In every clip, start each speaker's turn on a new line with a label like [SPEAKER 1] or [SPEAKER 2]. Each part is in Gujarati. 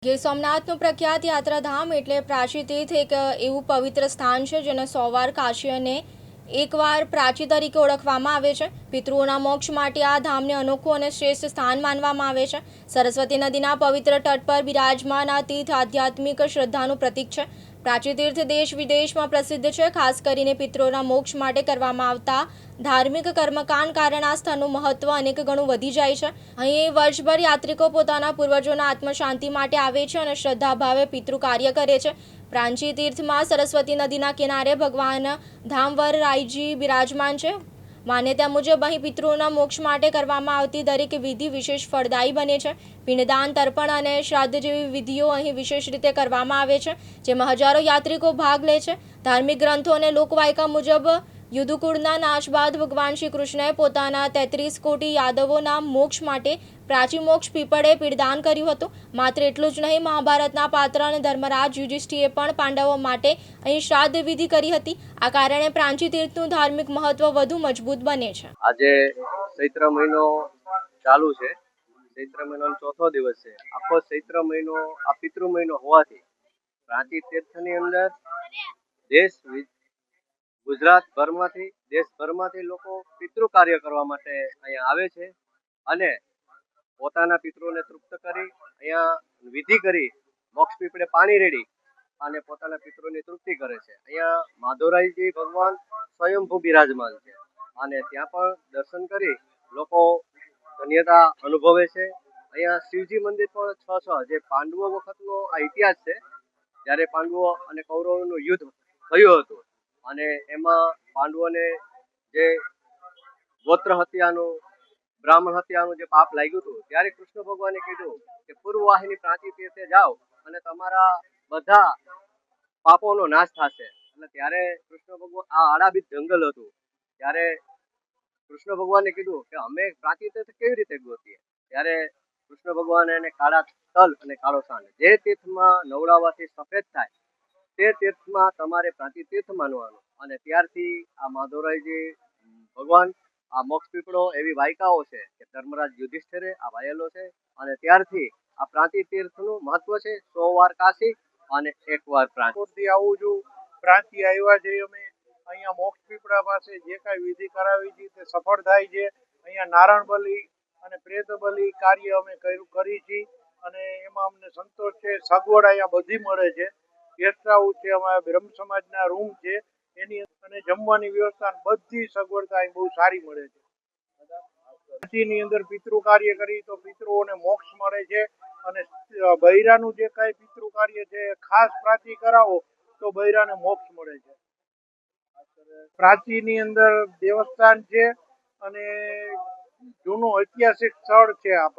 [SPEAKER 1] ગીર સોમનાથનું પ્રખ્યાત યાત્રાધામ એટલે પ્રાચી તીર્થ એક એવું પવિત્ર સ્થાન છે જેને 100 વાર કાશી અને એકવાર પ્રાચી તરીકે ઓળખવામાં આવે છે. પિતૃઓના મોક્ષ માટે આ ધામને અનોખું અને શ્રેષ્ઠ સ્થાન માનવામાં આવે છે. સરસ્વતી નદીના પવિત્ર તટ પર બિરાજમાન આ તીર્થ આધ્યાત્મિક શ્રદ્ધાનું પ્રતીક છે. પ્રાચી તીર્થ દેશ વિદેશમાં પ્રસિદ્ધ છે. ખાસ કરીને પિતૃઓના મોક્ષ માટે કરવામાં આવતા ધાર્મિક કર્મકાંડ કારણે આ સ્થળનું મહત્વ અનેક ગણું વધી જાય છે. અહીં વર્ષભર યાત્રિકો પોતાના પૂર્વજોના આત્મશાંતિ માટે આવે છે અને શ્રદ્ધાભાવે પિતૃ કાર્ય કરે છે. પ્રાચી તીર્થમાં સરસ્વતી નદીના કિનારે ભગવાન ધામવર રાયજી બિરાજમાન છે. માન્યતા મુજબ અહીં પિતૃઓના મોક્ષ માટે કરવામાં આવતી દરેક વિધિ વિશેષ ફળદાયી બને છે. પિંડદાન, તર્પણ અને શ્રાદ્ધ જેવી વિધિઓ અહીં વિશેષ રીતે કરવામાં આવે છે, જેમાં હજારો યાત્રિકો ભાગ લે છે. ધાર્મિક ગ્રંથો અને લોકવાયકા મુજબ યુદુકુળના નાશ બાદ ભગવાન શ્રી કૃષ્ણએ પોતાના 33 કોટી યાદવોના મોક્ષ માટે પ્રાચી મોક્ષ પીપળે પિંડદાન કર્યું હતું. માત્ર એટલું જ નહીં, મહાભારતના પાત્ર અને ધર્મરાજ યુધિષ્ઠિરે પણ પાંડવો માટે અહીં શ્રાદ્ધ વિધિ કરી હતી. આ કારણે પ્રાચી તીર્થનું ધાર્મિક મહત્વ વધુ મજબૂત બને છે.
[SPEAKER 2] આજે ચૈત્ર મહિનો ચાલુ છે. ચૈત્ર મહિનાનો ચોથો દિવસ છે. આખો ચૈત્ર મહિનો આ પિતૃ મહિનો હોવાથી પ્રાચી તીર્થની અંદર ગુજરાત ભરમાંથી દેશભરમાંથી લોકો પિતૃ કાર્ય કરવા માટે અહીંયા આવે છે અને પોતાના પિતૃને તૃપ્ત કરી અહીંયા વિધિ કરી મોક્ષ પીપળે પાણી રેડી અને પોતાના પિતૃની તૃપ્તિ કરે છે. અહીંયા માધવરાયજી ભગવાન સ્વયંભૂ બિરાજમાન છે અને ત્યાં પણ દર્શન કરી લોકો ધન્યતા અનુભવે છે. અહીંયા શિવજી મંદિર પણ જે પાંડવો વખતનો આ ઇતિહાસ છે. જ્યારે પાંડવો અને કૌરવોનું યુદ્ધ થયું હતું અને એમાં પાંડવોને જે ગોત્ર હત્યાનું બ્રાહ્મણ હત્યાનું જે પાપ લાગ્યું હતું ત્યારે કૃષ્ણ ભગવાને કીધું કે પૂર્વવાહિની પ્રાચી તીર્થે જાઓ અને તમારા બધા પાપોનો નાશ થશે. અને ત્યારે કૃષ્ણ ભગવાન આ આડાબીત જંગલ હતું ત્યારે કૃષ્ણ ભગવાને કીધું કે અમે પ્રાચી તીર્થ કેવી રીતે ગોતીએ. ત્યારે કૃષ્ણ ભગવાને એને કાળા તલ અને કાળો સાંડ જે તીર્થમાં નવડાવવાથી સફેદ થાય તે તીર્થમાં તમારે પ્રાચી તીર્થ માનવાનું. અને ત્યારથી આ માધવરાયજી ભગવાન આ મોક્ષ પીપળો એવી વાયકાઓ છે કે ધર્મરાજ યુધિષ્ઠિરે આ વાયેલો છે અને ત્યારથી આ પ્રાચી તીર્થનું મહત્વ છે. 100 વાર કાશી અને 1 વાર પ્રાચી.
[SPEAKER 3] આવું છું. પ્રાચી આવ્યા છે અમે અહીંયા મોક્ષ પીપળા પાસે જે કાંઈ વિધિ કરાવી છે તે સફળ થાય છે. અહીંયા નારાયણ બલિ અને પ્રેત બલિ કાર્ય અમે કરી છીએ અને એમાં અમને સંતોષ છે. સગવડ અહીંયા બધી મળે છે. ગેસ્ટ હાઉસ છે, અમારા બ્રહ્મ સમાજના રૂમ છે, એની અને જમવાની વ્યવસ્થા બધી સગવડતા અહીં બહુ સારી મળે છે. પ્રાચીની અંદર પિતૃ કાર્ય કરી તો પિતૃઓને મોક્ષ મળે છે અને બૈરાનું જે કાંઈ પિતૃ કાર્ય છે ખાસ પ્રાચી કરાવો તો બૈરાને મોક્ષ મળે છે. પ્રાચીની અંદર દેવસ્થાન છે અને જૂનું ઐતિહાસિક સ્થળ છે. આ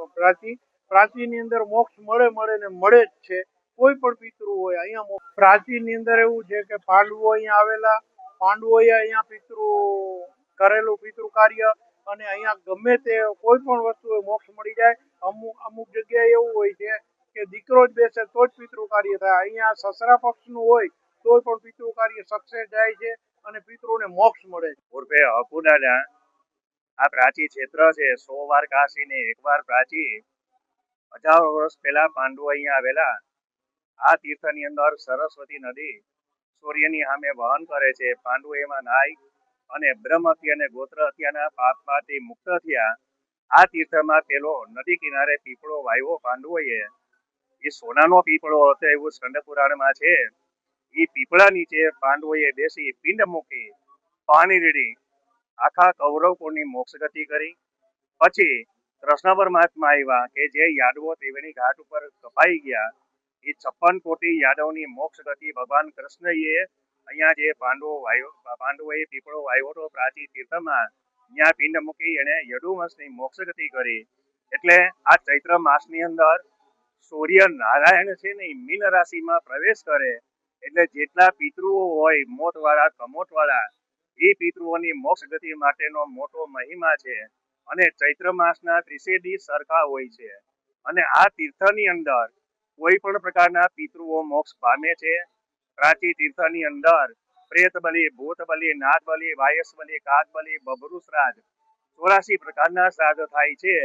[SPEAKER 3] પ્રાચીની અંદર મોક્ષ મળે ને મળે જ છે. કોઈ પણ પિતૃ હોય અહીંયા પ્રાચીની અંદર એવું છે કે પાંડવો અહીંયા આવેલા, પાંડવોએ અહીંયા પિતૃ કરેલું પિતૃ કાર્ય અને અહીંયા ગમે તે કોઈ પણ વસ્તુ મોક્ષ મળી જાય. અમુક જગ્યાએ એવું હોય છે કે દીકરો જ બેસે તો જ પિતૃ કાર્ય થાય. અહીંયા સસરા પક્ષનું હોય તોય પણ પિતૃ કાર્ય સક્સેસ જાય છે અને પિતૃને મોક્ષ મળે છે.
[SPEAKER 4] ઉર્ફે હકુદાદા આ પ્રાચી ક્ષેત્ર છે. 100 વાર કાશી ને 1 વાર પ્રાચી. હજારો વર્ષ પહેલા પાંડવો અહીંયા આવેલા. આ તીર્થની અંદર સરસ્વતી નદી સૂર્યની સામે વહન કરે છે. પાંડવો એમાં નાય અને બ્રહ્મ હત્યા અને ગોત્ર હત્યાના પાપમાંથી મુક્ત થયા. આ તીર્થમાં પેલો નદી કિનારે પીપળો વાવ્યો પાંડવોએ. એ સોનાનો પીપળો હતો એવું સ્કંદ પુરાણમાં છે. એ પીપળા નીચે પાંડવોએ બેસી પિંડ મૂકી પાણી રેડી આખા કૌરવ કુળની મોક્ષ ગતિ કરી. પછી કૃષ્ણ પરમાત્મા આવ્યા કે જે યાદવો ત્રિવેણી ઘાટ ઉપર કપાઈ ગયા એ 56 કોટી યાદવની મોક્ષ ગતિ ભગવાન કૃષ્ણએ અહીંયા જે પાંડવોએ પીપળો વાવ્યો હતો પ્રાચી તીર્થમાં ત્યાં પિંડ મૂકી એને યદુવંશની મોક્ષ ગતિ કરી. એટલે આ ચૈત્ર માસની અંદર સૂર્ય નારાયણ છે ને મીન રાશિમાં પ્રવેશ કરે એટલે જેટલા પિતૃઓ હોય મોતવાળા કમોટવાળા એ પિતૃઓની મોક્ષ ગતિ માટેનો મોટો મહિમા છે. અને ચૈત્ર માસના 30 દિવસ સરખા હોય છે અને આ તીર્થની અંદર કોઈ પણ પ્રકારના પિતૃઓ મોક્ષ પામે છે. પ્રાચી તીર્થની અંદર પ્રેત બલિ, ભૂત બલિ, નાગ બલિ, વાયસ બલિ, કાગ બલિ, બબરુ શ્રાદ્ધ 84 પ્રકારના શ્રાદ્ધ થાય છે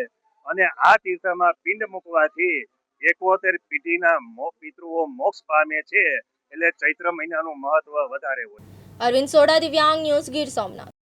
[SPEAKER 4] અને આ તીર્થમાં પિંડ મૂકવાથી 71 પેઢીના પિતૃઓ મોક્ષ પામે છે, એટલે ચૈત્ર મહિનાનું મહત્વ વધારે હોય.
[SPEAKER 1] અરવિંદ સોઢા, દિવ્યાંગ ન્યૂઝ, ગીર સોમનાથ.